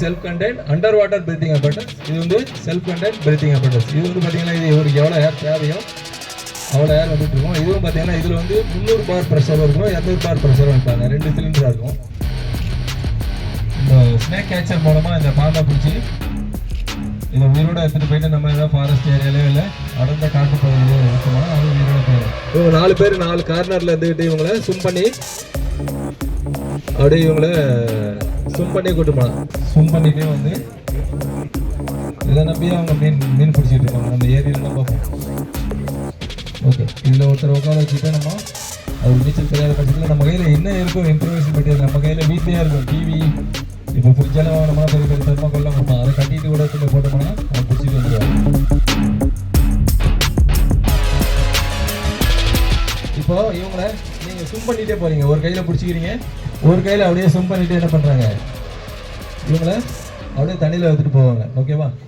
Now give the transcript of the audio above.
Self content under water breathing apparatus. இது வந்து self content breathing apparatus. இது வந்து பார்த்தீங்கன்னா இது இவருக்கு எவ்வளோ ஏர் தேவையோ அவ்வளோ ஏர் வந்துட்டு இருக்கும். இதுவும் பார்த்தீங்கன்னா இதில் வந்து 300 பார் ப்ரெஷர் இருக்கும், 200 பார் ப்ரெஷர் வைப்பாங்க. 2 சிலிண்டராக இருக்கும். இந்த ஸ்னேக் கேச்சர் மூலமாக இந்த பாம்பை பிடிச்சி இதை உயிரோட எடுத்துகிட்டு போயிட்டு நம்ம ஏதாவது ஃபாரஸ்ட் ஏரியாலே இல்லை அடர்ந்த காட்டு பகுதியிலே இருக்கணும். அது உயிரோட போயிடும். இவங்க 4 பேர் 4 கார்னரில் இருந்துக்கிட்டு இவங்களை ஸ்விம் பண்ணி அப்படியே இவங்கள ஸ்விம் பண்ணி கூட்டு போகலாம். ஸ்விம் பண்ணிட்டே வந்து இதை நம்பி அவங்க மீன் பிடிச்சிட்டு இருக்காங்க. நம்ம ஏரியாலாம் பார்ப்போம். ஓகே, இதில் ஒருத்தர் உட்கார வச்சுட்டு நம்ம அது நீச்சல் தெரியாத பட்சத்தில் நம்ம கையில் என்ன இருக்கும் இன்ஃபர்மேஷன் மெட்டீரியல் நம்ம கையில் வீட்லேயே இருக்கும். டிவி இப்போ ஃப்ரிட்ஜெல்லாம் வாங்கினோம்னா பெரிய பெரிய தெர்மாக்கோல்லாம் கொடுப்போம். அதை கட்டிட்டு கூட எடுத்து போட்டோம்னா அதை பிடிச்சிட்டு வந்துடுவாங்க. இப்போ இவங்களை நீங்கள் ஸ்விம் பண்ணிகிட்டே போகிறீங்க. ஒரு கையில் பிடிச்சிக்கிறீங்க, ஒரு கையில் அப்படியே ஸ்விம் பண்ணிட்டு என்ன பண்ணுறாங்க, இவங்களை அப்படியே தண்ணியில் எடுத்துகிட்டு போவாங்க. ஓகேவா?